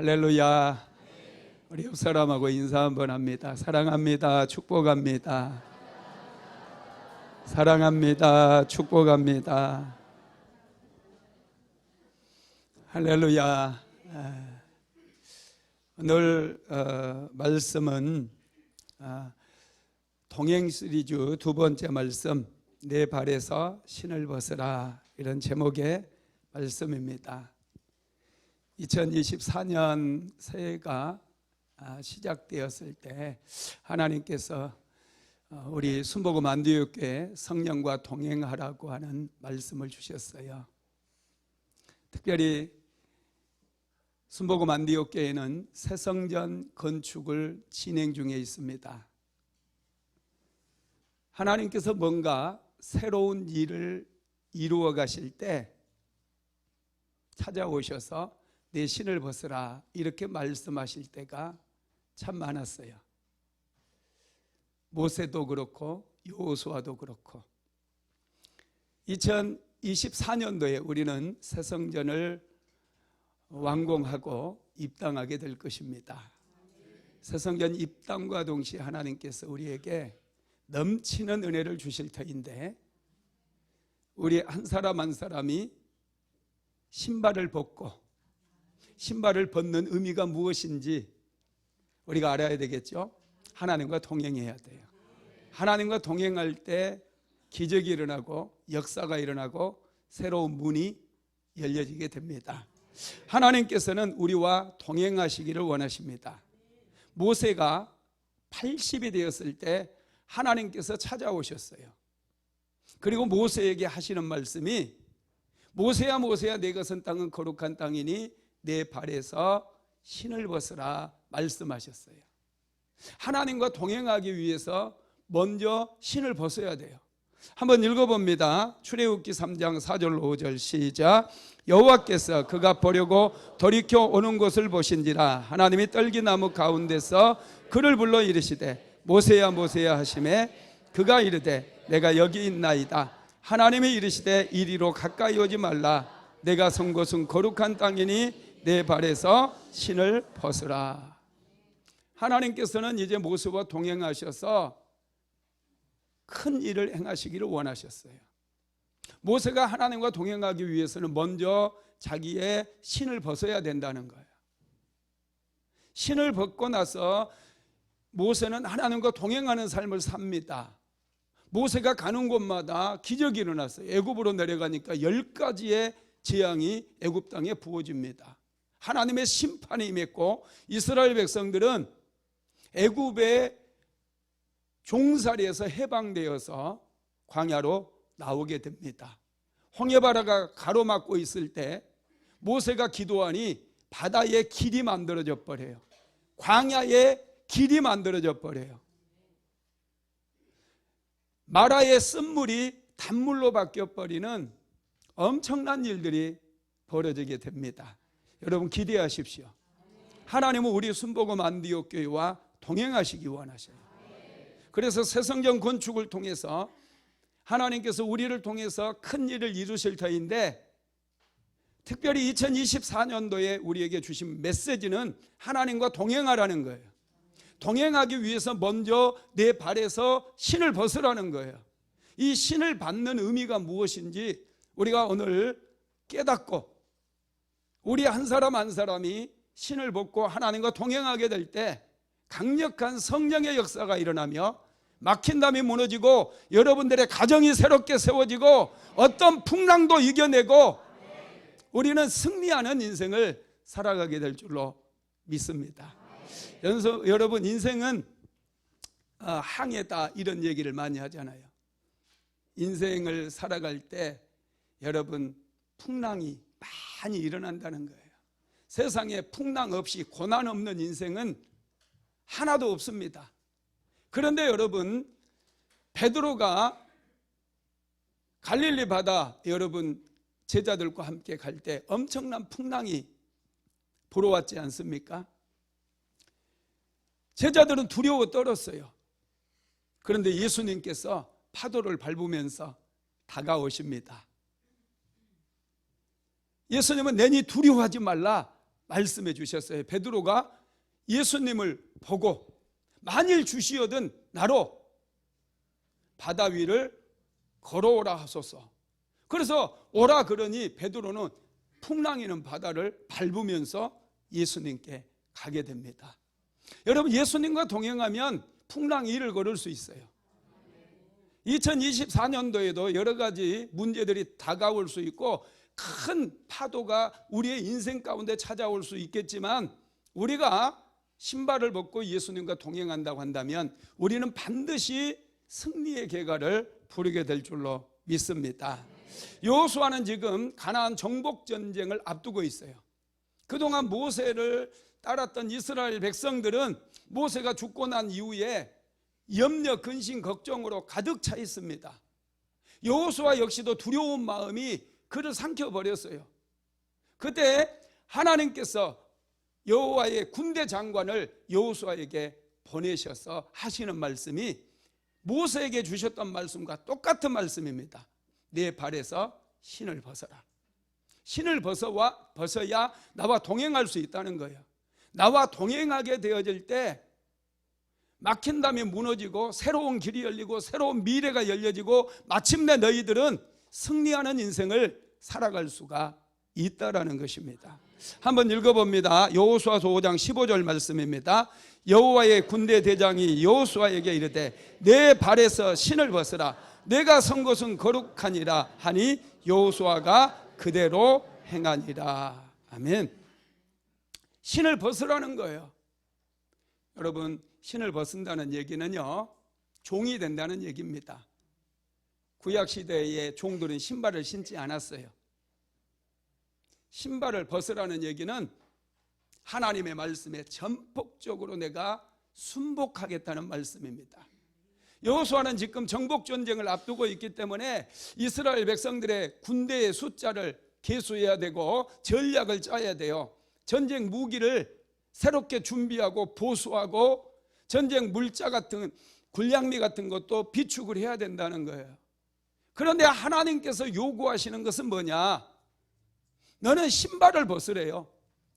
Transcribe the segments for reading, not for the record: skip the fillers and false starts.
할렐루야. 우리 옆 사람하고 인사 한번 합니다. 사랑합니다. 축복합니다. 사랑합니다. 축복합니다. 할렐루야. 오늘 말씀은 동행 시리즈 두 번째 말씀, 내 발에서 신을 벗으라, 이런 제목의 말씀입니다. 2024년 새해가 시작되었을 때 하나님께서 우리 순복음 안디옥교회 성령과 동행하라고 하는 말씀을 주셨어요. 특별히 순복음 안디옥교회는 새성전 건축을 진행 중에 있습니다. 하나님께서 뭔가 새로운 일을 이루어 가실 때 찾아오셔서 내 신을 벗으라, 이렇게 말씀하실 때가 참 많았어요. 모세도 그렇고 여호수아도 그렇고. 2024년도에 우리는 새성전을 완공하고 입당하게 될 것입니다. 새성전 입당과 동시에 하나님께서 우리에게 넘치는 은혜를 주실 터인데, 우리 한 사람 한 사람이 신발을 벗고, 신발을 벗는 의미가 무엇인지 우리가 알아야 되겠죠. 하나님과 동행해야 돼요. 하나님과 동행할 때 기적이 일어나고 역사가 일어나고 새로운 문이 열려지게 됩니다. 하나님께서는 우리와 동행하시기를 원하십니다. 모세가 80이 되었을 때 하나님께서 찾아오셨어요. 그리고 모세에게 하시는 말씀이, 모세야 모세야, 내 것은 땅은 거룩한 땅이니 내 발에서 신을 벗으라 말씀하셨어요. 하나님과 동행하기 위해서 먼저 신을 벗어야 돼요. 한번 읽어봅니다. 출애굽기 3장 4절 5절 시작. 여호와께서 그가 보려고 돌이켜 오는 곳을 보신지라 하나님이 떨기나무 가운데서 그를 불러 이르시되 모세야 모세야 하시매 그가 이르되 내가 여기 있나이다. 하나님이 이르시되 이리로 가까이 오지 말라. 내가 선 곳은 거룩한 땅이니 내 발에서 신을 벗으라. 하나님께서는 이제 모세와 동행하셔서 큰 일을 행하시기를 원하셨어요. 모세가 하나님과 동행하기 위해서는 먼저 자기의 신을 벗어야 된다는 거예요. 신을 벗고 나서 모세는 하나님과 동행하는 삶을 삽니다. 모세가 가는 곳마다 기적이 일어났어요. 애굽으로 내려가니까 10가지의 재앙이 애굽 땅에 부어집니다. 하나님의 심판이 임했고 이스라엘 백성들은 애굽의 종살이에서 해방되어서 광야로 나오게 됩니다. 홍해바다가 가로막고 있을 때 모세가 기도하니 바다의 길이 만들어져 버려요. 광야의 길이 만들어져 버려요. 마라의 쓴물이 단물로 바뀌어 버리는 엄청난 일들이 벌어지게 됩니다. 여러분 기대하십시오. 하나님은 우리 순복음 안디옥교회와 동행하시기 원하셔요. 그래서 새성전 건축을 통해서 하나님께서 우리를 통해서 큰 일을 이루실 터인데, 특별히 2024년도에 우리에게 주신 메시지는 하나님과 동행하라는 거예요. 동행하기 위해서 먼저 내 발에서 신을 벗으라는 거예요. 이 신을 받는 의미가 무엇인지 우리가 오늘 깨닫고, 우리 한 사람 한 사람이 신을 벗고 하나님과 동행하게 될 때 강력한 성령의 역사가 일어나며 막힌 담이 무너지고 여러분들의 가정이 새롭게 세워지고 어떤 풍랑도 이겨내고 우리는 승리하는 인생을 살아가게 될 줄로 믿습니다. 여러분, 인생은 항해다, 이런 얘기를 많이 하잖아요. 인생을 살아갈 때 여러분 풍랑이 많이 일어난다는 거예요. 세상에 풍랑 없이 고난 없는 인생은 하나도 없습니다. 그런데 여러분, 베드로가 갈릴리 바다, 여러분 제자들과 함께 갈 때 엄청난 풍랑이 불어왔지 않습니까? 제자들은 두려워 떨었어요. 그런데 예수님께서 파도를 밟으면서 다가오십니다. 예수님은 내니 두려워하지 말라, 말씀해 주셨어요. 베드로가 예수님을 보고 만일 주시어든 나로 바다 위를 걸어오라 하소서. 그래서 오라 그러니 베드로는 풍랑이는 바다를 밟으면서 예수님께 가게 됩니다. 여러분, 예수님과 동행하면 풍랑 위를 걸을 수 있어요. 2024년도에도 여러 가지 문제들이 다가올 수 있고 큰 파도가 우리의 인생 가운데 찾아올 수 있겠지만, 우리가 신발을 벗고 예수님과 동행한다고 한다면 우리는 반드시 승리의 계가를 부르게 될 줄로 믿습니다. 여호수아는 지금 가나안 정복 전쟁을 앞두고 있어요. 그동안 모세를 따랐던 이스라엘 백성들은 모세가 죽고 난 이후에 염려, 근심, 걱정으로 가득 차 있습니다. 여호수아 역시도 두려운 마음이 그를 삼켜버렸어요. 그때 하나님께서 여호와의 군대 장관을 여호수아에게 보내셔서 하시는 말씀이 모세에게 주셨던 말씀과 똑같은 말씀입니다. 내 발에서 신을 벗어라. 신을 벗어야 나와 동행할 수 있다는 거예요. 나와 동행하게 되어질 때 막힌 담이 무너지고 새로운 길이 열리고 새로운 미래가 열려지고 마침내 너희들은 승리하는 인생을 살아갈 수가 있다라는 것입니다. 한번 읽어봅니다. 여호수아서 5장 15절 말씀입니다. 여호와의 군대 대장이 여호수아에게 이르되 내 발에서 신을 벗으라. 내가 선 곳은 거룩하니라 하니 여호수아가 그대로 행하니라. 아멘. 신을 벗으라는 거예요. 여러분, 신을 벗는다는 얘기는요, 종이 된다는 얘기입니다. 구약시대의 종들은 신발을 신지 않았어요. 신발을 벗으라는 얘기는 하나님의 말씀에 전폭적으로 내가 순복하겠다는 말씀입니다. 여호수아는 지금 정복전쟁을 앞두고 있기 때문에 이스라엘 백성들의 군대의 숫자를 계수해야 되고 전략을 짜야 돼요. 전쟁 무기를 새롭게 준비하고 보수하고 전쟁 물자 같은 군량미 같은 것도 비축을 해야 된다는 거예요. 그런데 하나님께서 요구하시는 것은 뭐냐? 너는 신발을 벗으래요.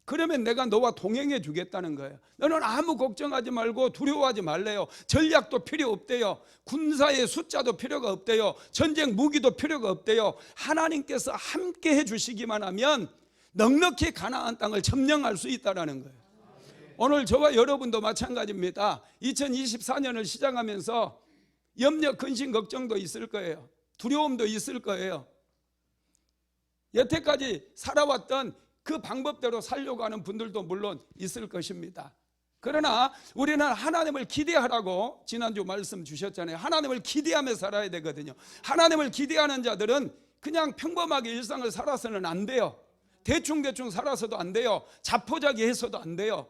그러면 내가 너와 동행해 주겠다는 거예요. 너는 아무 걱정하지 말고 두려워하지 말래요. 전략도 필요 없대요. 군사의 숫자도 필요가 없대요. 전쟁 무기도 필요가 없대요. 하나님께서 함께 해 주시기만 하면 넉넉히 가나안 땅을 점령할 수 있다는 거예요. 오늘 저와 여러분도 마찬가지입니다. 2024년을 시작하면서 염려, 근심, 걱정도 있을 거예요. 두려움도 있을 거예요. 여태까지 살아왔던 그 방법대로 살려고 하는 분들도 물론 있을 것입니다. 그러나 우리는 하나님을 기대하라고 지난주 말씀 주셨잖아요. 하나님을 기대하며 살아야 되거든요. 하나님을 기대하는 자들은 그냥 평범하게 일상을 살아서는 안 돼요. 대충대충 살아서도 안 돼요. 자포자기해서도 안 돼요.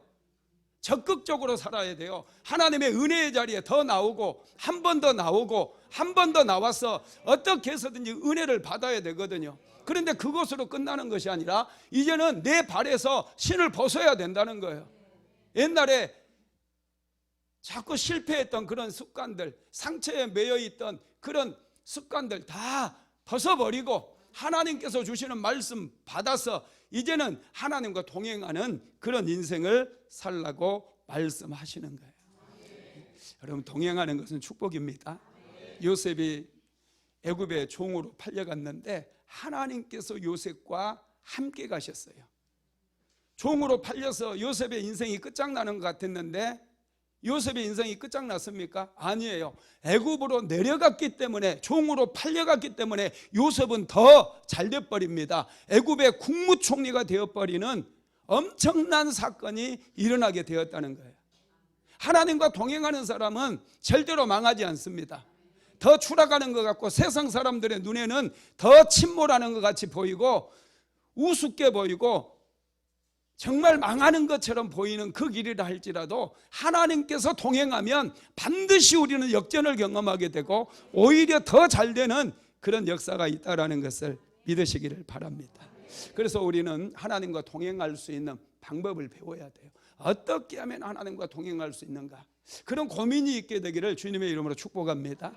적극적으로 살아야 돼요. 하나님의 은혜의 자리에 더 나오고 한 번 더 나오고 한 번 더 나와서 어떻게 해서든지 은혜를 받아야 되거든요. 그런데 그것으로 끝나는 것이 아니라 이제는 내 발에서 신을 벗어야 된다는 거예요. 옛날에 자꾸 실패했던 그런 습관들, 상처에 매여있던 그런 습관들 다 벗어버리고 하나님께서 주시는 말씀 받아서 이제는 하나님과 동행하는 그런 인생을 살라고 말씀하시는 거예요. 여러분, 동행하는 것은 축복입니다. 요셉이 애굽의 종으로 팔려갔는데 하나님께서 요셉과 함께 가셨어요. 종으로 팔려서 요셉의 인생이 끝장나는 것 같았는데 요셉의 인생이 끝장났습니까? 아니에요. 애굽으로 내려갔기 때문에, 종으로 팔려갔기 때문에 요셉은 더 잘돼 버립니다. 애굽의 국무총리가 되어버리는 엄청난 사건이 일어나게 되었다는 거예요. 하나님과 동행하는 사람은 절대로 망하지 않습니다. 더 추락하는 것 같고 세상 사람들의 눈에는 더 침몰하는 것 같이 보이고 우습게 보이고 정말 망하는 것처럼 보이는 그 길이라 할지라도 하나님께서 동행하면 반드시 우리는 역전을 경험하게 되고 오히려 더 잘되는 그런 역사가 있다는 것을 믿으시기를 바랍니다. 그래서 우리는 하나님과 동행할 수 있는 방법을 배워야 돼요. 어떻게 하면 하나님과 동행할 수 있는가? 그런 고민이 있게 되기를 주님의 이름으로 축복합니다.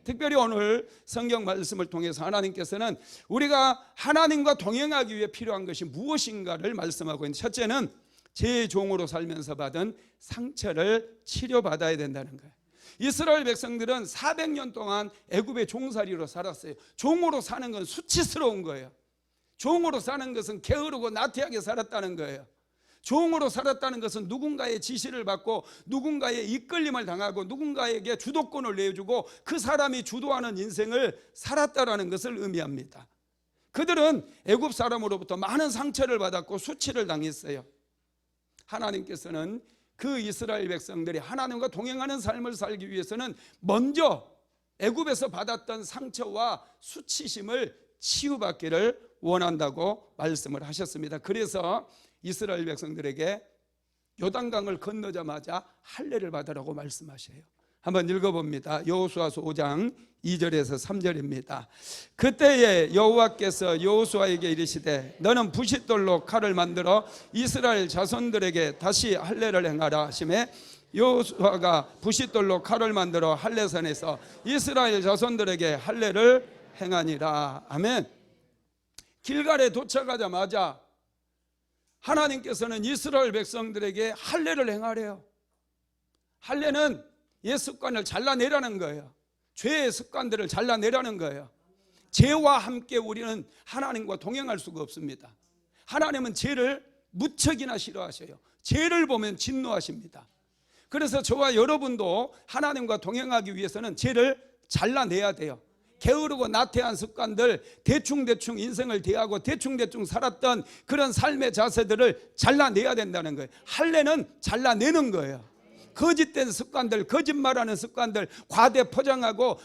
특별히 오늘 성경 말씀을 통해서 하나님께서는 우리가 하나님과 동행하기 위해 필요한 것이 무엇인가를 말씀하고 있는데, 첫째는 제 종으로 살면서 받은 상처를 치료받아야 된다는 거예요. 이스라엘 백성들은 400년 동안 애굽의 종살이로 살았어요. 종으로 사는 건 수치스러운 거예요. 종으로 사는 것은 게으르고 나태하게 살았다는 거예요. 종으로 살았다는 것은 누군가의 지시를 받고 누군가의 이끌림을 당하고 누군가에게 주도권을 내주고 그 사람이 주도하는 인생을 살았다라는 것을 의미합니다. 그들은 애굽 사람으로부터 많은 상처를 받았고 수치를 당했어요. 하나님께서는 그 이스라엘 백성들이 하나님과 동행하는 삶을 살기 위해서는 먼저 애굽에서 받았던 상처와 수치심을 치유받기를 원한다고 말씀을 하셨습니다. 그래서 이스라엘 백성들에게 요단강을 건너자마자 할례를 받으라고 말씀하셔요. 한번 읽어봅니다. 여호수아서 5장 2절에서 3절입니다. 그때에 여호와께서 여호수아에게 이르시되 너는 부싯돌로 칼을 만들어 이스라엘 자손들에게 다시 할례를 행하라 하시매 여호수아가 부싯돌로 칼을 만들어 할례산에서 이스라엘 자손들에게 할례를 행하니라. 아멘. 길갈에 도착하자마자 하나님께서는 이스라엘 백성들에게 할례를 행하래요. 할례는 옛 습관을 잘라내라는 거예요. 죄의 습관들을 잘라내라는 거예요. 죄와 함께 우리는 하나님과 동행할 수가 없습니다. 하나님은 죄를 무척이나 싫어하셔요. 죄를 보면 진노하십니다. 그래서 저와 여러분도 하나님과 동행하기 위해서는 죄를 잘라내야 돼요. 게으르고 나태한 습관들, 대충대충 인생을 대하고 대충대충 살았던 그런 삶의 자세들을 잘라내야 된다는 거예요. 할례는 잘라내는 거예요. 거짓된 습관들, 거짓말하는 습관들, 과대 포장하고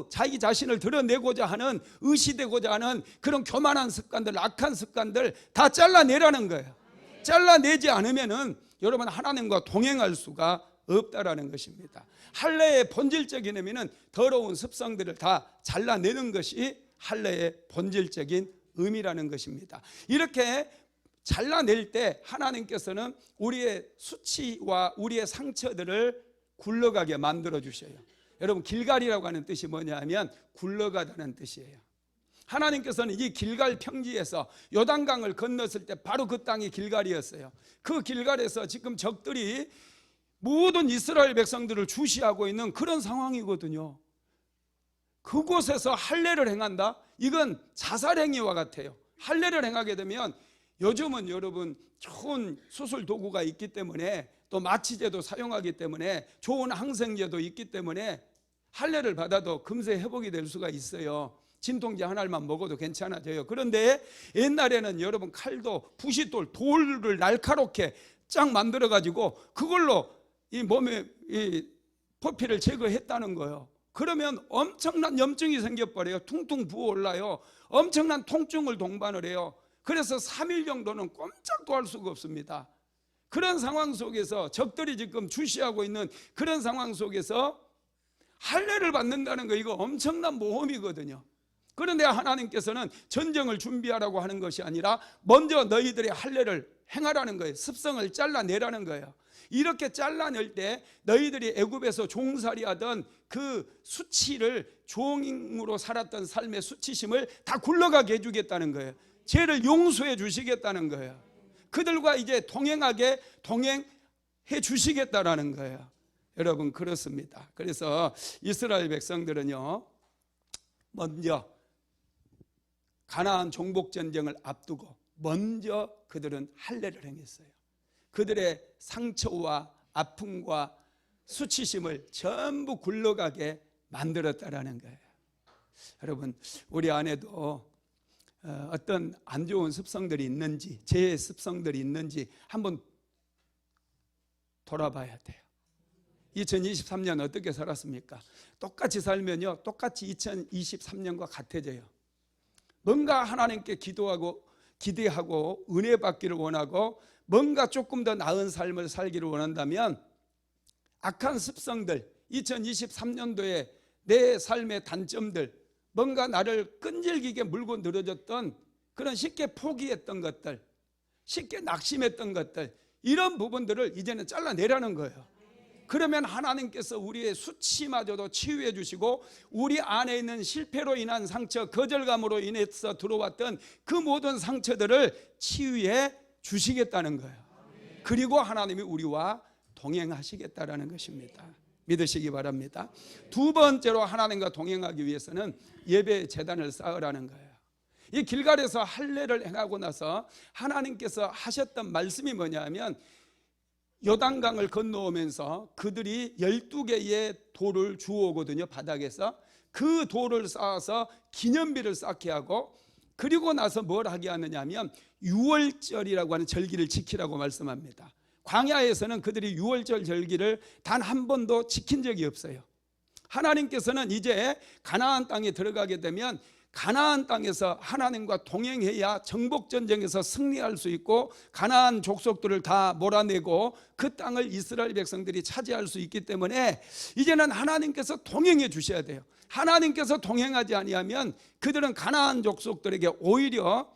자기 자신을 드러내고자 하는, 의시되고자 하는 그런 교만한 습관들, 악한 습관들 다 잘라내라는 거예요. 잘라내지 않으면은 여러분 하나님과 동행할 수가 없다라는 것입니다. 할례의 본질적인 의미는 더러운 습성들을 다 잘라내는 것이 할례의 본질적인 의미라는 것입니다. 이렇게 잘라낼 때 하나님께서는 우리의 수치와 우리의 상처들을 굴러가게 만들어 주셔요. 여러분 길갈이라고 하는 뜻이 뭐냐면 굴러가다는 뜻이에요. 하나님께서는 이 길갈 평지에서 요단강을 건넜을 때 바로 그 땅이 길갈이었어요. 그 길갈에서 지금 적들이 모든 이스라엘 백성들을 주시하고 있는 그런 상황이거든요. 그곳에서 할례를 행한다? 이건 자살행위와 같아요. 할례를 행하게 되면 요즘은 여러분 좋은 수술 도구가 있기 때문에 또 마취제도 사용하기 때문에 좋은 항생제도 있기 때문에 할례를 받아도 금세 회복이 될 수가 있어요. 진통제 하나만 먹어도 괜찮아져요. 그런데 옛날에는 여러분 칼도 부싯돌, 돌을 날카롭게 쫙 만들어 가지고 그걸로 이 몸에 이 포피를 제거했다는 거예요. 그러면 엄청난 염증이 생겨버려요. 퉁퉁 부어올라요. 엄청난 통증을 동반을 해요. 그래서 3일 정도는 꼼짝도 할 수가 없습니다. 그런 상황 속에서 적들이 지금 주시하고 있는 그런 상황 속에서 할례를 받는다는 거 이거 엄청난 모험이거든요. 그런데 하나님께서는 전쟁을 준비하라고 하는 것이 아니라 먼저 너희들의 할례를 행하라는 거예요. 습성을 잘라내라는 거예요. 이렇게 잘라낼 때 너희들이 애굽에서 종살이하던 그 수치를, 종으로 살았던 삶의 수치심을 다 굴러가게 해주겠다는 거예요. 죄를 용서해 주시겠다는 거예요. 그들과 이제 동행해 주시겠다라는 거예요. 여러분 그렇습니다. 그래서 이스라엘 백성들은요 먼저 가나안 정복 전쟁을 앞두고 먼저 그들은 할례를 행했어요. 그들의 상처와 아픔과 수치심을 전부 굴러가게 만들었다라는 거예요. 여러분 우리 안에도 어떤 안 좋은 습성들이 있는지, 죄의 습성들이 있는지 한번 돌아봐야 돼요. 2023년 어떻게 살았습니까? 똑같이 살면요 똑같이 2023년과 같아져요. 뭔가 하나님께 기대하고 은혜 받기를 원하고 뭔가 조금 더 나은 삶을 살기를 원한다면 악한 습성들, 2023년도에 내 삶의 단점들, 뭔가 나를 끈질기게 물고 늘어졌던 그런 쉽게 포기했던 것들, 쉽게 낙심했던 것들, 이런 부분들을 이제는 잘라내라는 거예요. 그러면 하나님께서 우리의 수치마저도 치유해 주시고 우리 안에 있는 실패로 인한 상처, 거절감으로 인해서 들어왔던 그 모든 상처들을 치유해 주시겠다는 거예요. 그리고 하나님이 우리와 동행하시겠다라는 것입니다. 믿으시기 바랍니다. 두 번째로 하나님과 동행하기 위해서는 예배 제단을 쌓으라는 거예요. 이 길갈에서 할례를 행하고 나서 하나님께서 하셨던 말씀이 뭐냐면 요단강을 건너오면서 그들이 12개의 돌을 주워오거든요. 바닥에서 그 돌을 쌓아서 기념비를 쌓게 하고, 그리고 나서 뭘 하게 하느냐 하면 유월절이라고 하는 절기를 지키라고 말씀합니다. 광야에서는 그들이 유월절 절기를 단 한 번도 지킨 적이 없어요. 하나님께서는 이제 가나안 땅에 들어가게 되면 가나안 땅에서 하나님과 동행해야 정복전쟁에서 승리할 수 있고 가나안 족속들을 다 몰아내고 그 땅을 이스라엘 백성들이 차지할 수 있기 때문에 이제는 하나님께서 동행해 주셔야 돼요. 하나님께서 동행하지 아니하면 그들은 가나안 족속들에게 오히려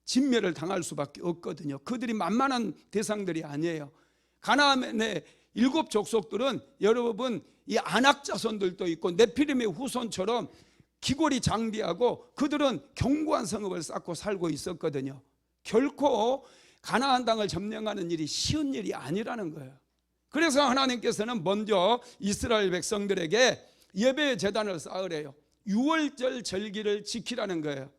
진멸을 당할 수밖에 없거든요. 그들이 만만한 대상들이 아니에요. 가나안의 7 족속들은 여러분 이 아낙 자손들도 있고 네피림의 후손처럼 기골이 장대하고 그들은 견고한 성읍을 쌓고 살고 있었거든요. 결코 가나안 땅을 점령하는 일이 쉬운 일이 아니라는 거예요. 그래서 하나님께서는 먼저 이스라엘 백성들에게 예배 제단을 쌓으래요. 유월절 절기를 지키라는 거예요.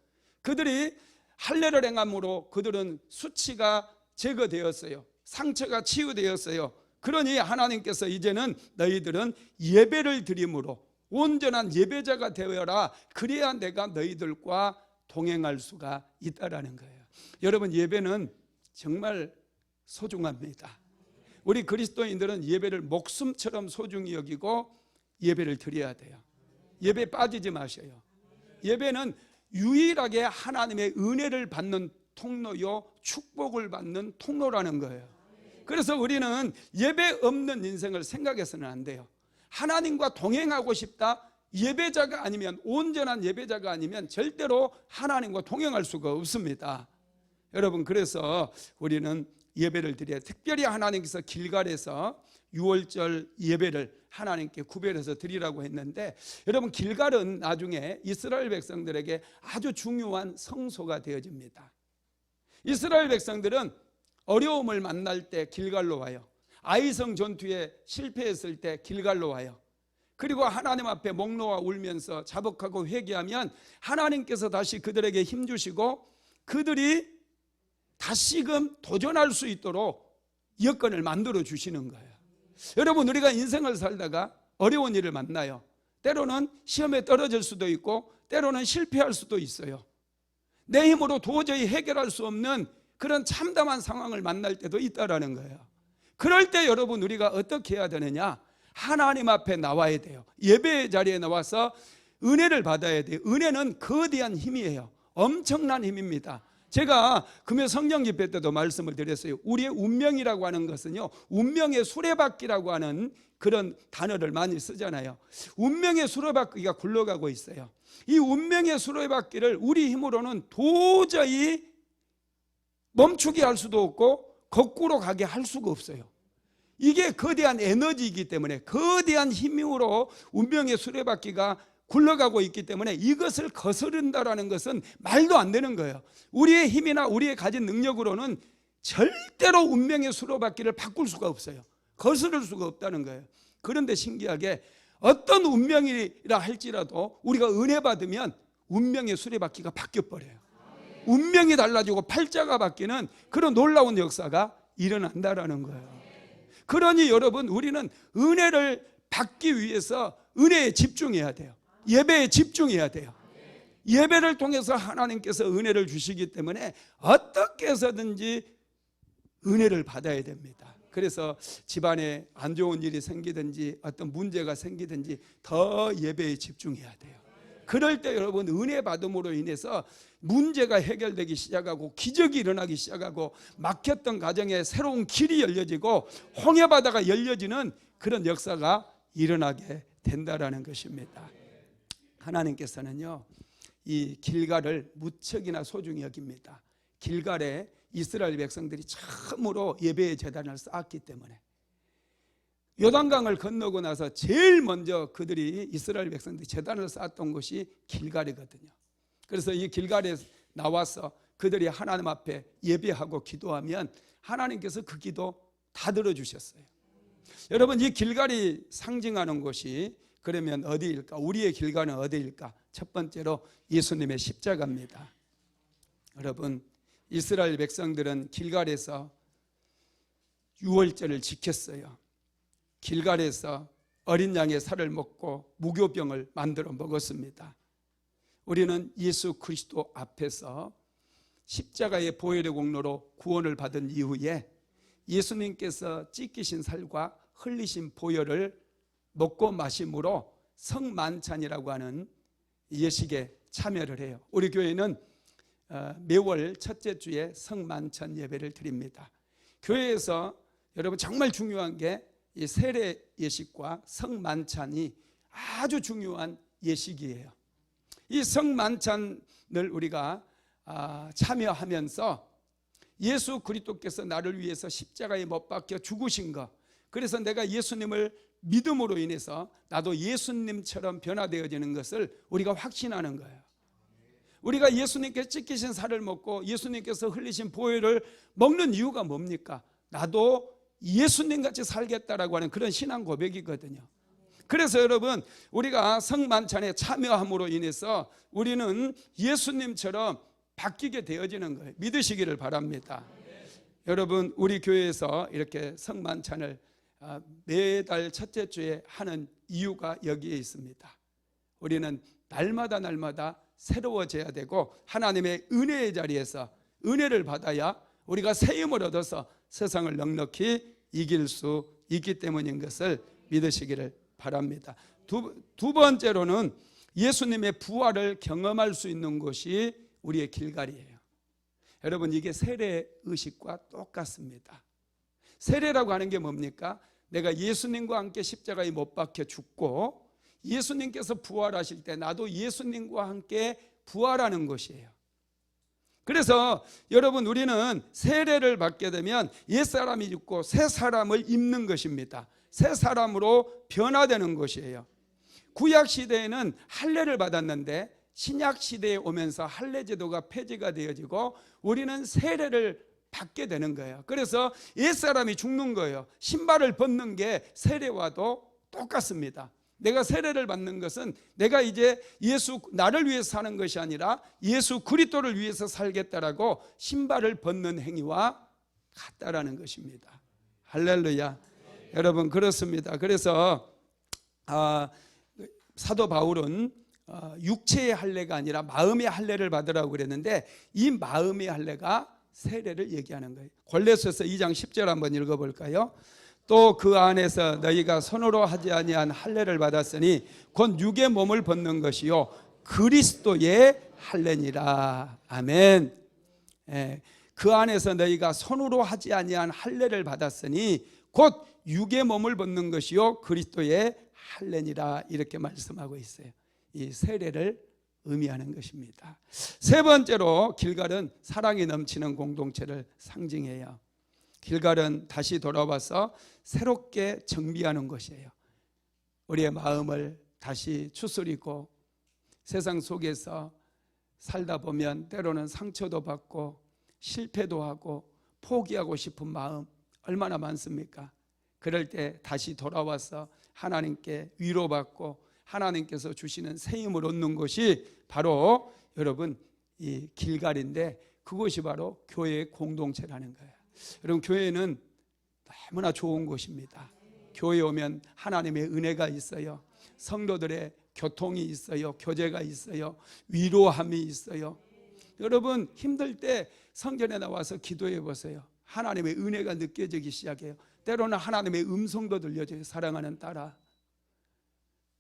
그들이 할례를 행함으로 그들은 수치가 제거되었어요. 상처가 치유되었어요. 그러니 하나님께서 이제는 너희들은 예배를 드림으로 온전한 예배자가 되어라. 그래야 내가 너희들과 동행할 수가 있다라는 거예요. 여러분, 예배는 정말 소중합니다. 우리 그리스도인들은 예배를 목숨처럼 소중히 여기고 예배를 드려야 돼요. 예배 빠지지 마셔요. 예배는 유일하게 하나님의 은혜를 받는 통로요, 축복을 받는 통로라는 거예요. 그래서 우리는 예배 없는 인생을 생각해서는 안 돼요. 하나님과 동행하고 싶다, 예배자가 아니면, 온전한 예배자가 아니면 절대로 하나님과 동행할 수가 없습니다. 여러분, 그래서 우리는 예배를 드려야, 특별히 하나님께서 길갈에서 유월절 예배를 하나님께 구별해서 드리라고 했는데, 여러분, 길갈은 나중에 이스라엘 백성들에게 아주 중요한 성소가 되어집니다. 이스라엘 백성들은 어려움을 만날 때 길갈로 와요. 아이성 전투에 실패했을 때 길갈로 와요. 그리고 하나님 앞에 목 놓아 울면서 자복하고 회개하면 하나님께서 다시 그들에게 힘주시고 그들이 다시금 도전할 수 있도록 여건을 만들어 주시는 거예요. 여러분, 우리가 인생을 살다가 어려운 일을 만나요. 때로는 시험에 떨어질 수도 있고 때로는 실패할 수도 있어요. 내 힘으로 도저히 해결할 수 없는 그런 참담한 상황을 만날 때도 있다라는 거예요. 그럴 때 여러분, 우리가 어떻게 해야 되느냐? 하나님 앞에 나와야 돼요. 예배 자리에 나와서 은혜를 받아야 돼요. 은혜는 거대한 힘이에요. 엄청난 힘입니다. 제가 금요 성령 집회 때도 말씀을 드렸어요. 우리의 운명이라고 하는 것은요, 운명의 수레바퀴라고 하는 그런 단어를 많이 쓰잖아요. 운명의 수레바퀴가 굴러가고 있어요. 이 운명의 수레바퀴를 우리 힘으로는 도저히 멈추게 할 수도 없고 거꾸로 가게 할 수가 없어요. 이게 거대한 에너지이기 때문에, 거대한 힘으로 운명의 수레바퀴가 굴러가고 있기 때문에 이것을 거스른다라는 것은 말도 안 되는 거예요. 우리의 힘이나 우리의 가진 능력으로는 절대로 운명의 수레바퀴를 바꿀 수가 없어요. 거스를 수가 없다는 거예요. 그런데 신기하게 어떤 운명이라 할지라도 우리가 은혜 받으면 운명의 수레바퀴가 바뀌어버려요. 운명이 달라지고 팔자가 바뀌는 그런 놀라운 역사가 일어난다라는 거예요. 그러니 여러분, 우리는 은혜를 받기 위해서 은혜에 집중해야 돼요. 예배에 집중해야 돼요. 예배를 통해서 하나님께서 은혜를 주시기 때문에 어떻게 해서든지 은혜를 받아야 됩니다. 그래서 집안에 안 좋은 일이 생기든지 어떤 문제가 생기든지 더 예배에 집중해야 돼요. 그럴 때 여러분, 은혜 받음으로 인해서 문제가 해결되기 시작하고 기적이 일어나기 시작하고 막혔던 가정에 새로운 길이 열려지고 홍해바다가 열려지는 그런 역사가 일어나게 된다라는 것입니다. 하나님께서는요, 이 길갈을 무척이나 소중히 여깁니다. 길갈에 이스라엘 백성들이 처음으로 예배의 제단을 쌓았기 때문에 요단강을 건너고 나서 제일 먼저 그들이 이스라엘 백성들이 제단을 쌓았던 곳이 길갈이거든요. 그래서 이 길갈에 나와서 그들이 하나님 앞에 예배하고 기도하면 하나님께서 그 기도 다 들어주셨어요. 여러분, 이 길갈이 상징하는 곳이 그러면 어디일까? 우리의 길갈은 어디일까? 첫 번째로 예수님의 십자가입니다. 여러분, 이스라엘 백성들은 길갈에서 유월절을 지켰어요. 길갈에서 어린 양의 살을 먹고 무교병을 만들어 먹었습니다. 우리는 예수 그리스도 앞에서 십자가의 보혈의 공로로 구원을 받은 이후에 예수님께서 찢기신 살과 흘리신 보혈을 먹고 마심으로 성만찬이라고 하는 예식에 참여를 해요. 우리 교회는 매월 첫째 주에 성만찬 예배를 드립니다. 교회에서 여러분 정말 중요한 게 이 세례 예식과 성만찬이 아주 중요한 예식이에요. 이 성만찬을 우리가 참여하면서 예수 그리스도께서 나를 위해서 십자가에 못 박혀 죽으신 것, 그래서 내가 예수님을 믿음으로 인해서 나도 예수님처럼 변화되어지는 것을 우리가 확신하는 거예요. 우리가 예수님께서 찢기신 살을 먹고 예수님께서 흘리신 보혈을 먹는 이유가 뭡니까? 나도 예수님같이 살겠다라고 하는 그런 신앙 고백이거든요. 그래서 여러분, 우리가 성만찬에 참여함으로 인해서 우리는 예수님처럼 바뀌게 되어지는 거예요. 믿으시기를 바랍니다. 여러분, 우리 교회에서 이렇게 성만찬을 매달 첫째 주에 하는 이유가 여기에 있습니다. 우리는 날마다 새로워져야 되고 하나님의 은혜의 자리에서 은혜를 받아야 우리가 세임을 얻어서 세상을 넉넉히 이길 수 있기 때문인 것을 믿으시기를 바랍니다. 두 번째로는 예수님의 부활을 경험할 수 있는 곳이 우리의 길갈이에요. 여러분, 이게 세례의식과 똑같습니다. 세례라고 하는 게 뭡니까? 내가 예수님과 함께 십자가에 못 박혀 죽고 예수님께서 부활하실 때 나도 예수님과 함께 부활하는 것이에요. 그래서 여러분, 우리는 세례를 받게 되면 옛사람이 죽고 새 사람을 입는 것입니다. 새 사람으로 변화되는 것이에요. 구약 시대에는 할례를 받았는데 신약 시대에 오면서 할례 제도가 폐지가 되어지고 우리는 세례를 받게 되는 거예요. 그래서 옛사람이 죽는 거예요. 신발을 벗는 게 세례와도 똑같습니다. 내가 세례를 받는 것은 내가 이제 나를 위해서 사는 것이 아니라 예수 그리스도를 위해서 살겠다라고 신발을 벗는 행위와 같다라는 것입니다. 할렐루야. 여러분, 그렇습니다. 그래서 사도 바울은 육체의 할례가 아니라 마음의 할례를 받으라고 그랬는데 이 마음의 할례가 세례를 얘기하는 거예요. 골로새서 2장 10절 한번 읽어볼까요? 또 그 안에서 너희가 손으로 하지 아니한 할례를 받았으니 곧 육의 몸을 벗는 것이요 그리스도의 할례니라. 아멘. 그 안에서 너희가 손으로 하지 아니한 할례를 받았으니 곧 육의 몸을 벗는 것이요 그리스도의 할례니라. 이렇게 말씀하고 있어요. 이 세례를 의미하는 것입니다. 세 번째로 길갈은 사랑이 넘치는 공동체를 상징해요. 길갈은 다시 돌아와서 새롭게 정비하는 것이에요. 우리의 마음을 다시 추스리고 세상 속에서 살다 보면 때로는 상처도 받고 실패도 하고 포기하고 싶은 마음 얼마나 많습니까? 그럴 때 다시 돌아와서 하나님께 위로받고 하나님께서 주시는 새 힘을 얻는 것이 바로 여러분 이 길갈인데 그것이 바로 교회의 공동체라는 거예요. 여러분, 교회는 너무나 좋은 곳입니다. 교회에 오면 하나님의 은혜가 있어요. 성도들의 교통이 있어요. 교제가 있어요. 위로함이 있어요. 여러분, 힘들 때 성전에 나와서 기도해 보세요. 하나님의 은혜가 느껴지기 시작해요. 때로는 하나님의 음성도 들려줘요. 사랑하는 딸아,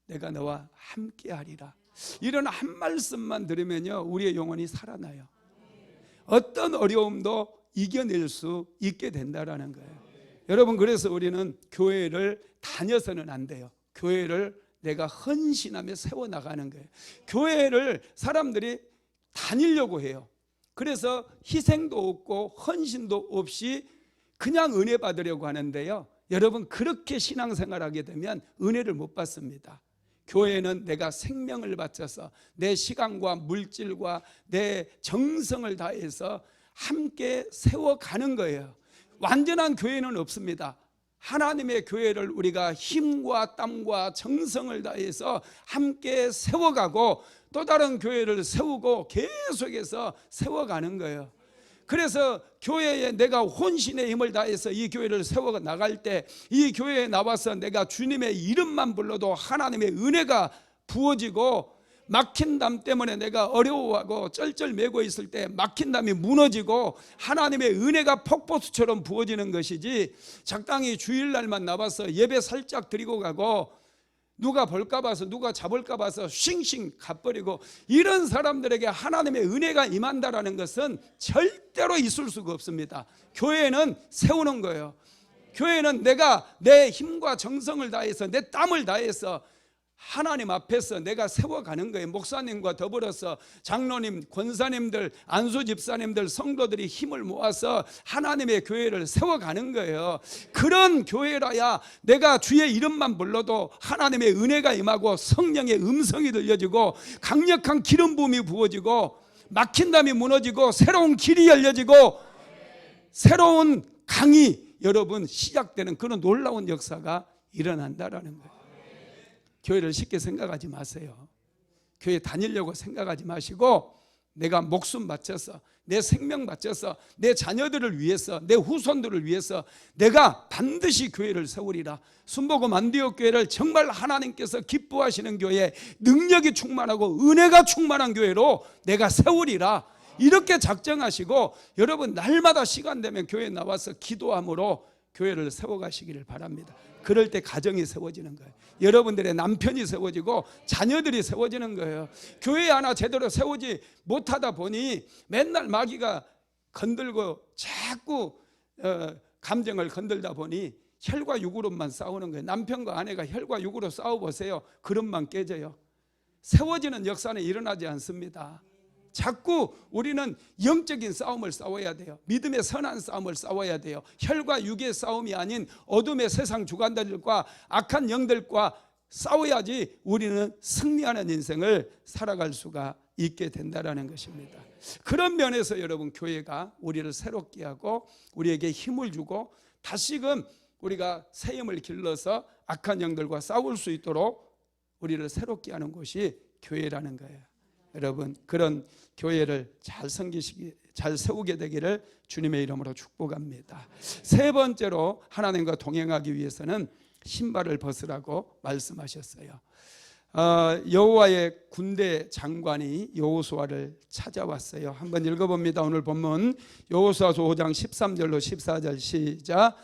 내가 너와 함께하리라. 이런 한 말씀만 들으면요 우리의 영혼이 살아나요. 어떤 어려움도 이겨낼 수 있게 된다라는 거예요. 여러분, 그래서 우리는 교회를 다녀서는 안 돼요. 교회를 내가 헌신하며 세워나가는 거예요. 교회를 사람들이 다니려고 해요. 그래서 희생도 없고 헌신도 없이 그냥 은혜 받으려고 하는데요, 여러분 그렇게 신앙생활하게 되면 은혜를 못 받습니다. 교회는 내가 생명을 바쳐서 내 시간과 물질과 내 정성을 다해서 함께 세워가는 거예요. 완전한 교회는 없습니다. 하나님의 교회를 우리가 힘과 땀과 정성을 다해서 함께 세워가고 또 다른 교회를 세우고 계속해서 세워가는 거예요. 그래서 교회에 내가 혼신의 힘을 다해서 이 교회를 세워 나갈 때 이 교회에 나와서 내가 주님의 이름만 불러도 하나님의 은혜가 부어지고, 막힌 담 때문에 내가 어려워하고 쩔쩔매고 있을 때 막힌 담이 무너지고 하나님의 은혜가 폭포수처럼 부어지는 것이지, 적당히 주일날만 나와서 예배 살짝 드리고 가고 누가 볼까 봐서 누가 잡을까 봐서 싱싱 가버리고, 이런 사람들에게 하나님의 은혜가 임한다라는 것은 절대로 있을 수가 없습니다. 교회는 세우는 거예요. 교회는 내가 내 힘과 정성을 다해서 내 땀을 다해서 하나님 앞에서 내가 세워가는 거예요. 목사님과 더불어서 장로님, 권사님들, 안수 집사님들, 성도들이 힘을 모아서 하나님의 교회를 세워가는 거예요. 그런 교회라야 내가 주의 이름만 불러도 하나님의 은혜가 임하고 성령의 음성이 들려지고 강력한 기름 부음이 부어지고 막힌 담이 무너지고 새로운 길이 열려지고 새로운 강이 여러분 시작되는 그런 놀라운 역사가 일어난다라는 거예요. 교회를 쉽게 생각하지 마세요. 교회 다니려고 생각하지 마시고 내가 목숨 바쳐서 내 생명 바쳐서 내 자녀들을 위해서 내 후손들을 위해서 내가 반드시 교회를 세우리라. 순복음 안디옥 교회를 정말 하나님께서 기뻐하시는 교회, 능력이 충만하고 은혜가 충만한 교회로 내가 세우리라. 이렇게 작정하시고 여러분 날마다 시간 되면 교회에 나와서 기도함으로 교회를 세워가시기를 바랍니다. 그럴 때 가정이 세워지는 거예요. 여러분들의 남편이 세워지고 자녀들이 세워지는 거예요. 교회 하나 제대로 세우지 못하다 보니 맨날 마귀가 건들고 자꾸 감정을 건들다 보니 혈과 육으로만 싸우는 거예요. 남편과 아내가 혈과 육으로 싸워보세요. 그릇만 깨져요. 세워지는 역사는 일어나지 않습니다. 자꾸 우리는 영적인 싸움을 싸워야 돼요. 믿음의 선한 싸움을 싸워야 돼요. 혈과 육의 싸움이 아닌 어둠의 세상 주관들과 악한 영들과 싸워야지 우리는 승리하는 인생을 살아갈 수가 있게 된다는 것입니다. 그런 면에서 여러분 교회가 우리를 새롭게 하고 우리에게 힘을 주고 다시금 우리가 새 힘을 길러서 악한 영들과 싸울 수 있도록 우리를 새롭게 하는 곳이 교회라는 거예요. 여러분 그런 교회를 잘 세우게 되기를 주님의 이름으로 축복합니다. 세 번째로 하나님과 동행하기 위해서는 신발을 벗으라고 말씀하셨어요. 여호와의 군대 장관이 여호수아를 찾아왔어요. 한번 읽어봅니다. 오늘 본문 여호수아서 5장 13절로 14절 시작.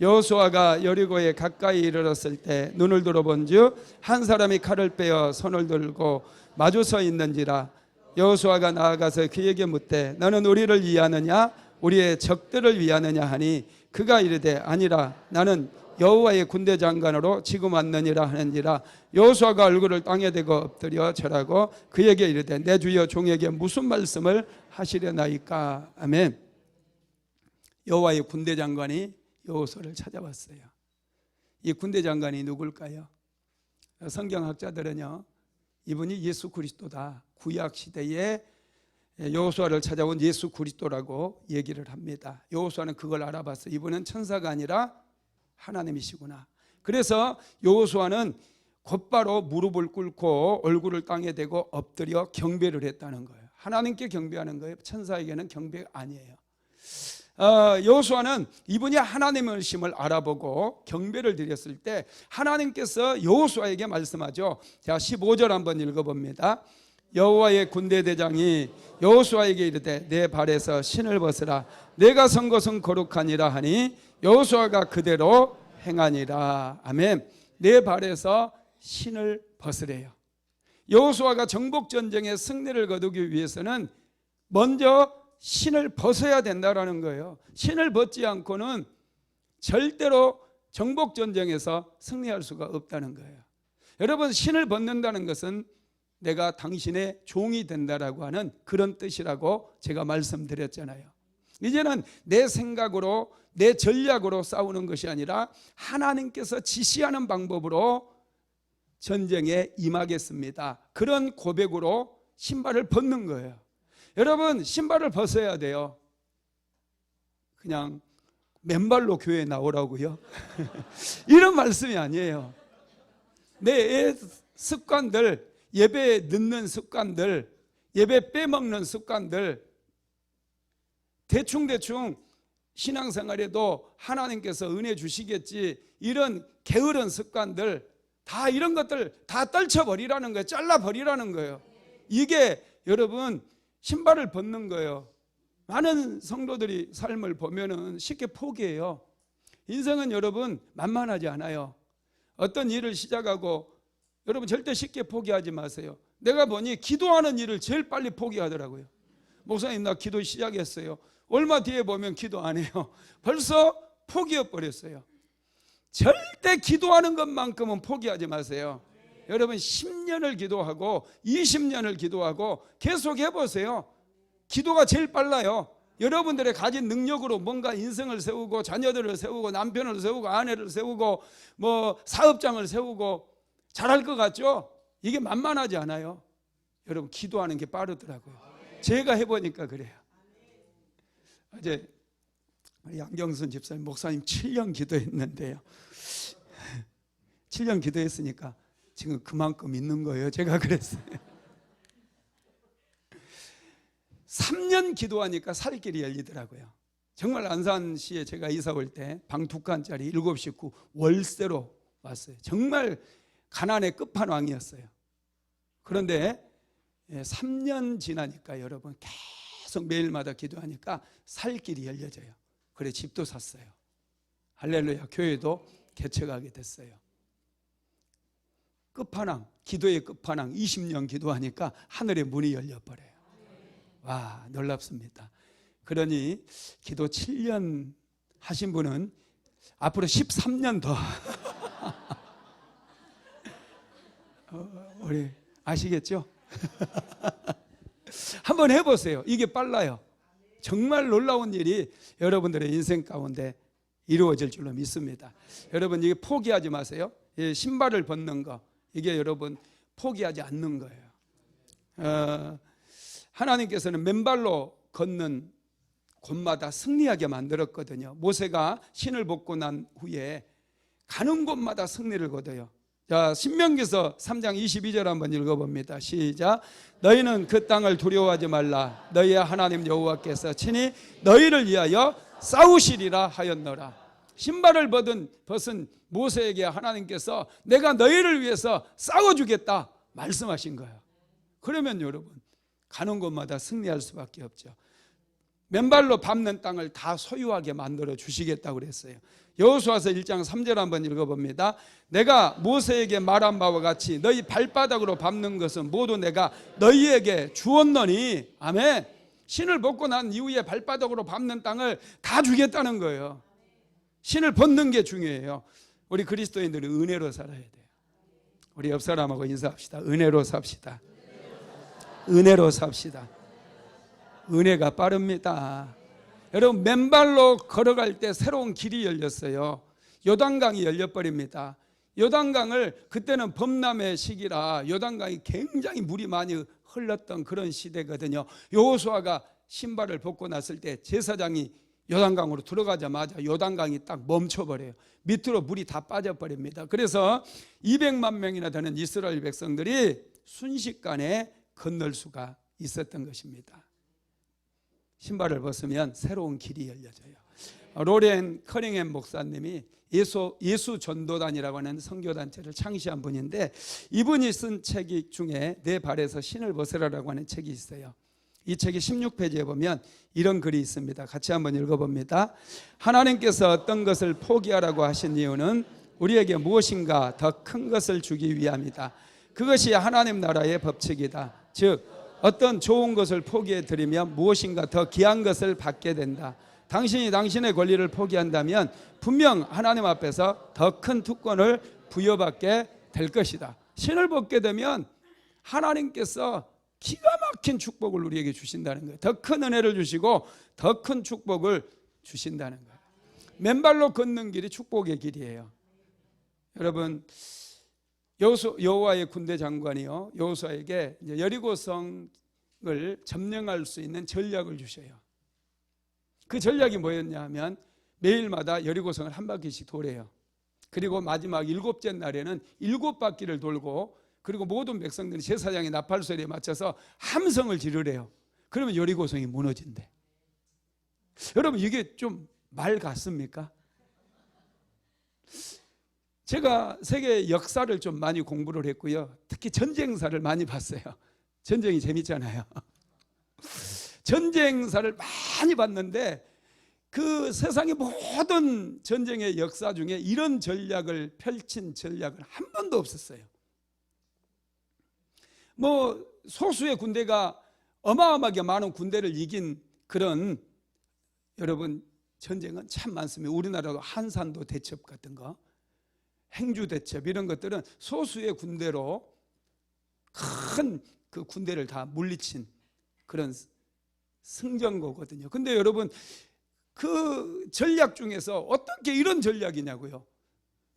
여호수아가 여리고에 가까이 이르렀을 때 눈을 들어본즉 한 사람이 칼을 빼어 손을 들고 마주 서 있는지라. 여호수아가 나아가서 그에게 묻되 너는 우리를 위하느냐 우리의 적들을 위하느냐 하니 그가 이르되 아니라 나는 여호와의 군대 장관으로 지금 왔느니라 하는지라. 여호수아가 얼굴을 땅에 대고 엎드려 절하고 그에게 이르되 내 주여 종에게 무슨 말씀을 하시려나이까. 아멘. 여호와의 군대 장관이 여호수아를 찾아왔어요. 이 군대 장관이 누굴까요? 성경학자들은요 이분이 예수 그리스도다. 구약 시대에 여호수아를 찾아온 예수 그리스도라고 얘기를 합니다. 여호수아는 그걸 알아봤어. 이분은 천사가 아니라 하나님이시구나. 그래서 여호수아는 곧바로 무릎을 꿇고 얼굴을 땅에 대고 엎드려 경배를 했다는 거예요. 하나님께 경배하는 거예요. 천사에게는 경배가 아니에요. 여호수아는 이분이 하나님이심을 알아보고 경배를 드렸을 때 하나님께서 여호수아에게 말씀하죠. 자 15절 한번 읽어봅니다. 여호와의 군대 대장이 여호수아에게 이르되 내 발에서 신을 벗으라. 내가 선 것은 거룩하니라 하니 여호수아가 그대로 행하니라. 아멘. 내 발에서 신을 벗으래요. 여호수아가 정복전쟁의 승리를 거두기 위해서는 먼저 신을 벗어야 된다라는 거예요. 신을 벗지 않고는 절대로 정복전쟁에서 승리할 수가 없다는 거예요. 여러분 신을 벗는다는 것은 내가 당신의 종이 된다라고 하는 그런 뜻이라고 제가 말씀드렸잖아요. 이제는 내 생각으로 내 전략으로 싸우는 것이 아니라 하나님께서 지시하는 방법으로 전쟁에 임하겠습니다. 그런 고백으로 신발을 벗는 거예요. 여러분, 신발을 벗어야 돼요. 그냥 맨발로 교회에 나오라고요? 이런 말씀이 아니에요. 내 습관들, 예배에 늦는 습관들, 예배 빼먹는 습관들, 대충 신앙생활에도 하나님께서 은혜 주시겠지, 이런 게으른 습관들, 다 이런 것들 다 떨쳐버리라는 거예요. 잘라버리라는 거예요. 이게 여러분 신발을 벗는 거예요. 많은 성도들이 삶을 보면은 쉽게 포기해요. 인생은 여러분 만만하지 않아요. 어떤 일을 시작하고 여러분 절대 쉽게 포기하지 마세요. 내가 보니 기도하는 일을 제일 빨리 포기하더라고요. 목사님, 나 기도 시작했어요. 얼마 뒤에 보면 기도 안 해요. 벌써 포기해버렸어요. 절대 기도하는 것만큼은 포기하지 마세요. 여러분 10년을 기도하고 20년을 기도하고 계속 해보세요. 기도가 제일 빨라요. 여러분들의 가진 능력으로 뭔가 인생을 세우고 자녀들을 세우고 남편을 세우고 아내를 세우고 뭐 사업장을 세우고 잘할 것 같죠? 이게 만만하지 않아요. 여러분 기도하는 게 빠르더라고요. 제가 해보니까 그래요. 어제 양경순 집사님, 목사님 7년 기도했는데요. 7년 기도했으니까 지금 그만큼 있는 거예요. 제가 그랬어요. 3년 기도하니까 살 길이 열리더라고요. 정말 안산시에 제가 이사 올 때 방 2칸짜리 7식구 월세로 왔어요. 정말 가난의 끝판왕이었어요. 그런데 3년 지나니까 여러분 계속 매일마다 기도하니까 살 길이 열려져요. 그래 집도 샀어요. 할렐루야. 교회도 개척하게 됐어요. 끝판왕, 기도의 끝판왕 20년 기도하니까 하늘의 문이 열려버려요. 와, 놀랍습니다. 그러니 기도 7년 하신 분은 앞으로 13년 더 우리 아시겠죠? 한번 해보세요. 이게 빨라요. 정말 놀라운 일이 여러분들의 인생 가운데 이루어질 줄로 믿습니다. 여러분 이게 포기하지 마세요. 신발을 벗는 거, 이게 여러분 포기하지 않는 거예요. 하나님께서는 맨발로 걷는 곳마다 승리하게 만들었거든요. 모세가 신을 벗고 난 후에 가는 곳마다 승리를 거둬요. 자, 신명기서 3장 22절 한번 읽어봅니다. 시작. 너희는 그 땅을 두려워하지 말라. 너희의 하나님 여호와께서 친히 너희를 위하여 싸우시리라 하였노라. 신발을 벗은 모세에게 하나님께서 내가 너희를 위해서 싸워주겠다 말씀하신 거예요. 그러면 여러분 가는 곳마다 승리할 수밖에 없죠. 맨발로 밟는 땅을 다 소유하게 만들어 주시겠다고 그랬어요. 여호수아서 1장 3절 한번 읽어봅니다. 내가 모세에게 말한 바와 같이 너희 발바닥으로 밟는 것은 모두 내가 너희에게 주었노니. 아멘. 신을 벗고 난 이후에 발바닥으로 밟는 땅을 다 주겠다는 거예요. 신을 벗는 게 중요해요. 우리 그리스도인들은 은혜로 살아야 돼요. 우리 옆 사람하고 인사합시다. 은혜로 삽시다. 은혜로 삽시다. 은혜가 빠릅니다. 여러분 맨발로 걸어갈 때 새로운 길이 열렸어요. 요단강이 열려버립니다. 요단강을, 그때는 범람의 시기라 요단강이 굉장히 물이 많이 흘렀던 그런 시대거든요. 여호수아가 신발을 벗고 났을 때 제사장이 요단강으로 들어가자마자 요단강이 딱 멈춰버려요. 밑으로 물이 다 빠져버립니다. 그래서 200만 명이나 되는 이스라엘 백성들이 순식간에 건널 수가 있었던 것입니다. 신발을 벗으면 새로운 길이 열려져요. 로렌 커링햄 목사님이 예수 전도단이라고 하는 선교단체를 창시한 분인데, 이분이 쓴 책 중에 내 발에서 신을 벗으라라고 하는 책이 있어요. 이 책이 16페이지에 보면 이런 글이 있습니다. 같이 한번 읽어봅니다. 하나님께서 어떤 것을 포기하라고 하신 이유는 우리에게 무엇인가 더 큰 것을 주기 위함이다. 그것이 하나님 나라의 법칙이다. 즉 어떤 좋은 것을 포기해 드리면 무엇인가 더 귀한 것을 받게 된다. 당신이 당신의 권리를 포기한다면 분명 하나님 앞에서 더 큰 특권을 부여받게 될 것이다. 신을 벗게 되면 하나님께서 기가 막힌 축복을 우리에게 주신다는 거예요. 더 큰 은혜를 주시고 더 큰 축복을 주신다는 거예요. 맨발로 걷는 길이 축복의 길이에요. 여러분, 여호와의 군대 장관이요, 여호수아에게 여리고성을 점령할 수 있는 전략을 주셔요. 그 전략이 뭐였냐 하면 매일마다 여리고성을 한 바퀴씩 도래요. 그리고 마지막 7째 날에는 7바퀴를 돌고, 그리고 모든 백성들이 제사장의 나팔 소리에 맞춰서 함성을 지르래요. 그러면 여리고성이 무너진대. 여러분, 이게 좀 말 같습니까? 제가 세계 역사를 좀 많이 공부를 했고요, 특히 전쟁사를 많이 봤어요. 전쟁이 재밌잖아요. 전쟁사를 많이 봤는데 그 세상의 모든 전쟁의 역사 중에 이런 전략을 펼친 전략은 한 번도 없었어요. 뭐 소수의 군대가 어마어마하게 많은 군대를 이긴 그런, 여러분, 전쟁은 참 많습니다. 우리나라도 한산도 대첩 같은 거, 행주 대첩, 이런 것들은 소수의 군대로 큰 그 군대를 다 물리친 그런 승전거거든요. 근데 여러분, 그 전략 중에서 어떻게 이런 전략이냐고요.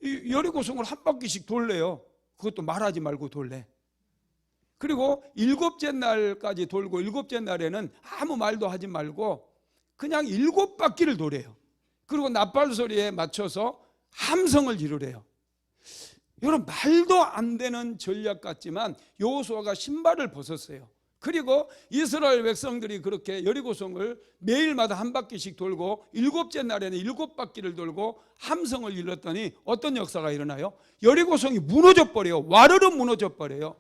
여리고성을 한 바퀴씩 돌래요. 그것도 말하지 말고 돌래. 그리고 7째 날까지 돌고 7째 날에는 아무 말도 하지 말고 그냥 7바퀴를 도래요. 그리고 나팔 소리에 맞춰서 함성을 지르래요. 여러분, 말도 안 되는 전략 같지만 여호수아가 신발을 벗었어요. 그리고 이스라엘 백성들이 그렇게 여리고성을 매일마다 한 바퀴씩 돌고 7째 날에는 7바퀴를 돌고 함성을 일렀더니 어떤 역사가 일어나요? 여리고성이 무너져 버려요. 와르르 무너져 버려요.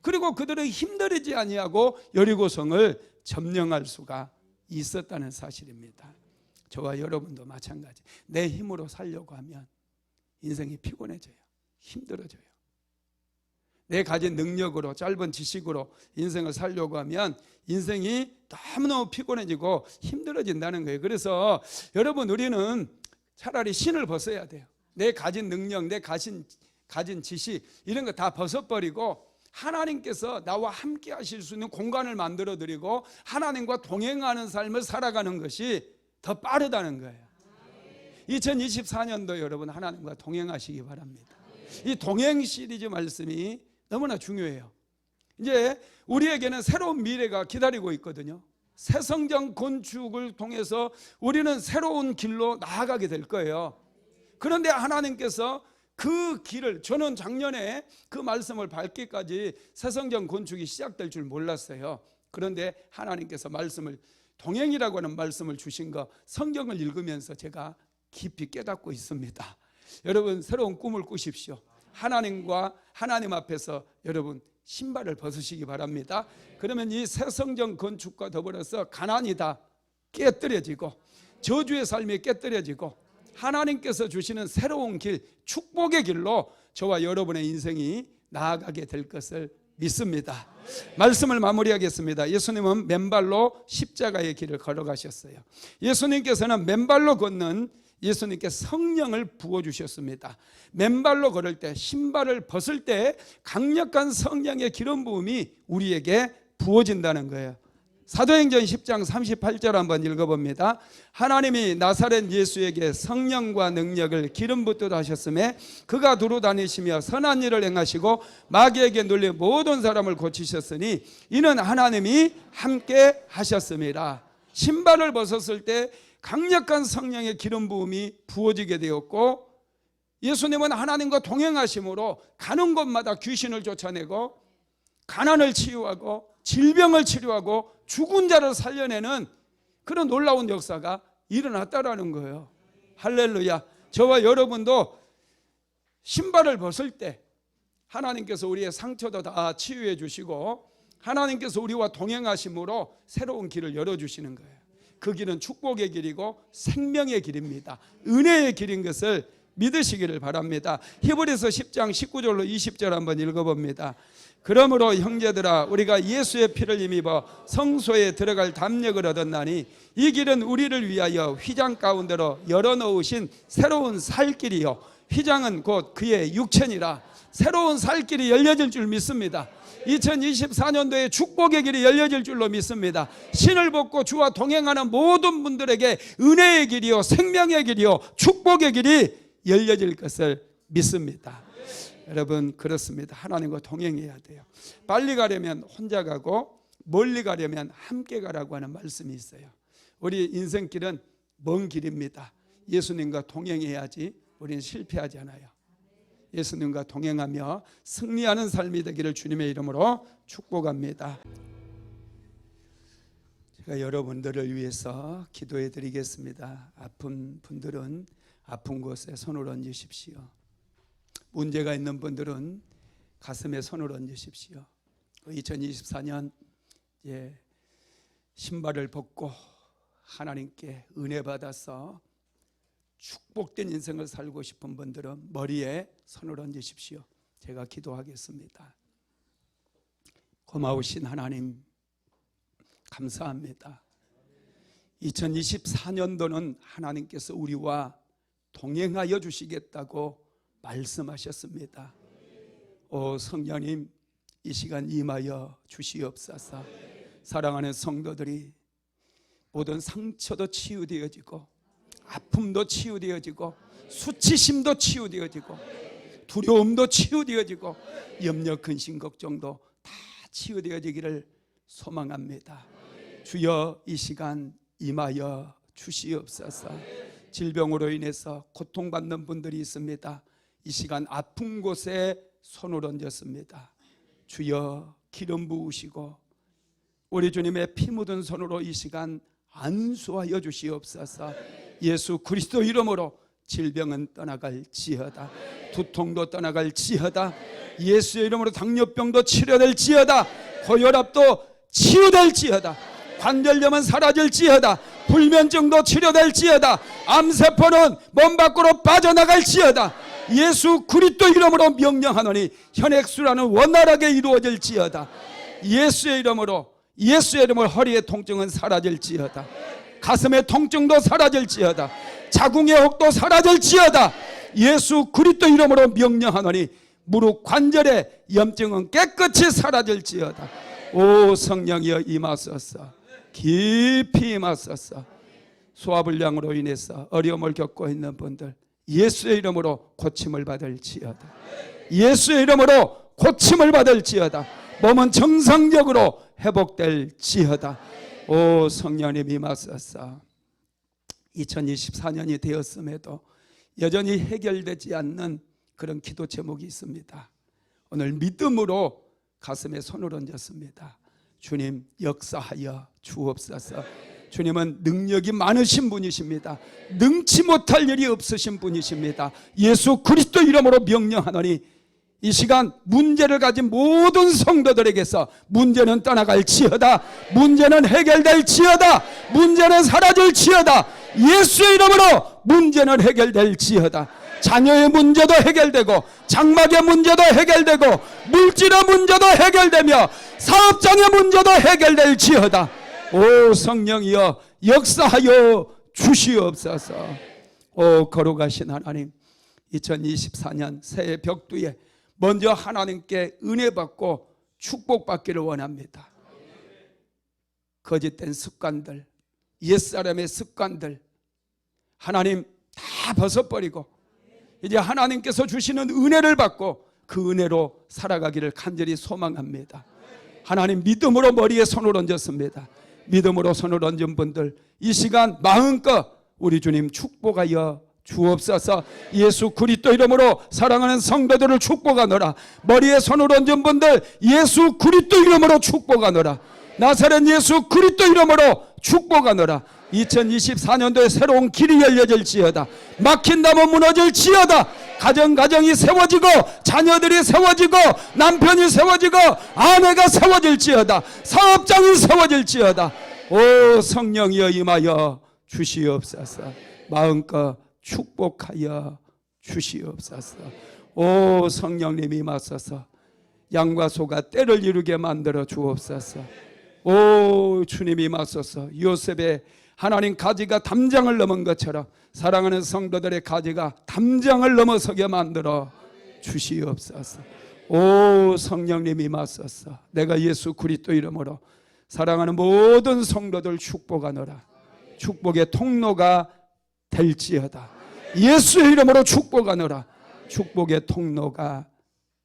그리고 그들은 힘들이지 아니하고 여리고성을 점령할 수가 있었다는 사실입니다. 저와 여러분도 마찬가지. 내 힘으로 살려고 하면 인생이 피곤해져요. 힘들어져요. 내 가진 능력으로, 짧은 지식으로 인생을 살려고 하면 인생이 너무너무 피곤해지고 힘들어진다는 거예요. 그래서 여러분, 우리는 차라리 신을 벗어야 돼요. 내 가진 능력, 내 가진 지식, 이런 거 다 벗어버리고 하나님께서 나와 함께 하실 수 있는 공간을 만들어 드리고 하나님과 동행하는 삶을 살아가는 것이 더 빠르다는 거예요. 2024년도 여러분, 하나님과 동행하시기 바랍니다. 이 동행 시리즈 말씀이 너무나 중요해요. 이제 우리에게는 새로운 미래가 기다리고 있거든요. 새 성전 건축을 통해서 우리는 새로운 길로 나아가게 될 거예요. 그런데 하나님께서 그 길을, 저는 작년에 그 말씀을 밟기까지 새 성전 건축이 시작될 줄 몰랐어요. 그런데 하나님께서 말씀을, 동행이라고 하는 말씀을 주신 거, 성경을 읽으면서 제가 깊이 깨닫고 있습니다. 여러분, 새로운 꿈을 꾸십시오. 하나님과 하나님 앞에서 여러분 신발을 벗으시기 바랍니다. 그러면 이 새 성전 건축과 더불어서 가난이 다 깨뜨려지고 저주의 삶이 깨뜨려지고 하나님께서 주시는 새로운 길, 축복의 길로 저와 여러분의 인생이 나아가게 될 것을 믿습니다. 말씀을 마무리하겠습니다. 예수님은 맨발로 십자가의 길을 걸어가셨어요. 예수님께서는 맨발로 걷는, 예수님께 성령을 부어주셨습니다. 맨발로 걸을 때, 신발을 벗을 때 강력한 성령의 기름 부음이 우리에게 부어진다는 거예요. 사도행전 10장 38절 한번 읽어봅니다. 하나님이 나사렛 예수에게 성령과 능력을 기름 붓듯 하셨음에 그가 두루 다니시며 선한 일을 행하시고 마귀에게 눌린 모든 사람을 고치셨으니 이는 하나님이 함께 하셨습니다. 신발을 벗었을 때 강력한 성령의 기름 부음이 부어지게 되었고, 예수님은 하나님과 동행하심으로 가는 곳마다 귀신을 쫓아내고 가난을 치유하고 질병을 치료하고 죽은 자를 살려내는 그런 놀라운 역사가 일어났다라는 거예요. 할렐루야. 저와 여러분도 신발을 벗을 때 하나님께서 우리의 상처도 다 치유해 주시고 하나님께서 우리와 동행하심으로 새로운 길을 열어주시는 거예요. 그 길은 축복의 길이고 생명의 길입니다. 은혜의 길인 것을 믿으시기를 바랍니다. 히브리서 10장 19절로 20절 한번 읽어봅니다. 그러므로 형제들아, 우리가 예수의 피를 힘입어 성소에 들어갈 담력을 얻었나니 이 길은 우리를 위하여 휘장 가운데로 열어놓으신 새로운 살 길이요, 휘장은 곧 그의 육체니라. 새로운 살 길이 열려질 줄 믿습니다. 2024년도에 축복의 길이 열려질 줄로 믿습니다. 신을 벗고 주와 동행하는 모든 분들에게 은혜의 길이요, 생명의 길이요, 축복의 길이 열려질 것을 믿습니다. 여러분, 그렇습니다. 하나님과 동행해야 돼요. 빨리 가려면 혼자 가고 멀리 가려면 함께 가라고 하는 말씀이 있어요. 우리 인생길은 먼 길입니다. 예수님과 동행해야지 우리는 실패하지 않아요. 예수님과 동행하며 승리하는 삶이 되기를 주님의 이름으로 축복합니다. 제가 여러분들을 위해서 기도해 드리겠습니다. 아픈 분들은 아픈 곳에 손을 얹으십시오. 문제가 있는 분들은 가슴에 손을 얹으십시오. 2024년 신발을 벗고 하나님께 은혜 받아서 축복된 인생을 살고 싶은 분들은 머리에 손을 얹으십시오. 제가 기도하겠습니다. 고마우신 하나님, 감사합니다. 2024년도는 하나님께서 우리와 동행하여 주시겠다고 말씀하셨습니다. 오 성령님, 이 시간 임하여 주시옵소서. 사랑하는 성도들이 모든 상처도 치유되어지고 아픔도 치유되어지고 수치심도 치유되어지고 두려움도 치유되어지고 염려, 근심, 걱정도 다 치유되어지기를 소망합니다. 주여, 이 시간 임하여 주시옵소서. 질병으로 인해서 고통받는 분들이 있습니다. 이 시간 아픈 곳에 손을 얹었습니다. 주여, 기름 부으시고 우리 주님의 피 묻은 손으로 이 시간 안수하여 주시옵소서. 예수 그리스도 이름으로 질병은 떠나갈지어다. 두통도 떠나갈지어다. 예수의 이름으로 당뇨병도 치료될지어다. 고혈압도 치유될지어다. 관절염은 사라질지어다. 불면증도 치료될지어다. 암세포는 몸 밖으로 빠져나갈지어다. 예수 그리스도 이름으로 명령하노니 혈액순환은 원활하게 이루어질지어다. 예수의 이름으로 허리의 통증은 사라질지어다. 가슴의 통증도 사라질지어다. 자궁의 혹도 사라질지어다. 예수 그리스도 이름으로 명령하노니 무릎 관절의 염증은 깨끗이 사라질지어다. 오 성령이여 임하소서. 깊이 임하소서. 소화불량으로 인해서 어려움을 겪고 있는 분들 예수의 이름으로 고침을 받을지어다. 예수의 이름으로 고침을 받을지어다. 몸은 정상적으로 회복될지어다. 오 성령님 임하소서. 2024년이 되었음에도 여전히 해결되지 않는 그런 기도 제목이 있습니다. 오늘 믿음으로 가슴에 손을 얹었습니다. 주님 역사하여 주옵소서. 주님은 능력이 많으신 분이십니다. 능치 못할 일이 없으신 분이십니다. 예수 그리스도 이름으로 명령하노니 이 시간 문제를 가진 모든 성도들에게서 문제는 떠나갈지어다. 문제는 해결될지어다. 문제는 사라질지어다. 예수의 이름으로 문제는 해결될지어다. 자녀의 문제도 해결되고 장막의 문제도 해결되고 물질의 문제도 해결되며 사업장의 문제도 해결될지어다. 오 성령이여 역사하여 주시옵소서. 오 거룩하신 하나님, 2024년 새해 벽두에 먼저 하나님께 은혜 받고 축복받기를 원합니다. 거짓된 습관들, 옛사람의 습관들 하나님 다 벗어버리고 이제 하나님께서 주시는 은혜를 받고 그 은혜로 살아가기를 간절히 소망합니다. 하나님 믿음으로 머리에 손을 얹었습니다. 믿음으로 손을 얹은 분들 이 시간 마음껏 우리 주님 축복하여 주옵소서. 예수 그리스도 이름으로 사랑하는 성도들을 축복하노라. 머리에 손을 얹은 분들 예수 그리스도 이름으로 축복하노라. 나사렛 예수 그리스도 이름으로 축복하노라. 2024년도에 새로운 길이 열려질지어다. 막힌 나무 무너질지어다. 가정이 세워지고 자녀들이 세워지고 남편이 세워지고 아내가 세워질지어다. 사업장이 세워질지어다. 오 성령이여 임하여 주시옵소서. 마음껏 축복하여 주시옵소서. 오 성령님 임하소서. 양과 소가 때를 이루게 만들어 주옵소서. 오 주님 임하소서. 요셉의 하나님 가지가 담장을 넘은 것처럼 사랑하는 성도들의 가지가 담장을 넘어서게 만들어 주시옵소서. 오 성령님 임하소서. 내가 예수 그리스도 이름으로 사랑하는 모든 성도들 축복하노라. 축복의 통로가 될지어다. 예수의 이름으로 축복하노라. 축복의 통로가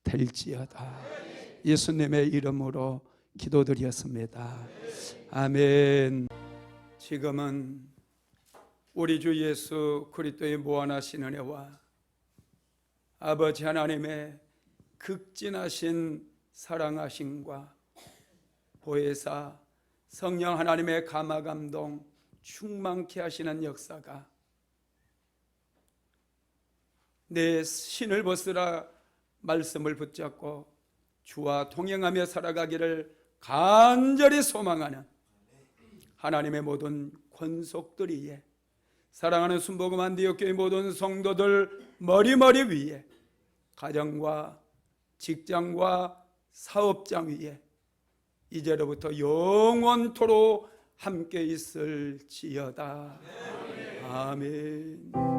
될지어다. 예수님의 이름으로 기도드렸습니다. 아멘. 지금은 우리 주 예수 그리스도의 무한하신 은혜와 아버지 하나님의 극진하신 사랑하심과 보혜사 성령 하나님의 감화 감동 충만케 하시는 역사가 내 신을 벗으라 말씀을 붙잡고 주와 동행하며 살아가기를 간절히 소망하는 하나님의 모든 권속들 위에 사랑하는 순복음 안디옥교회 모든 성도들 머리머리 위에 가정과 직장과 사업장 위에 이제로부터 영원토록 함께 있을지어다. 아멘.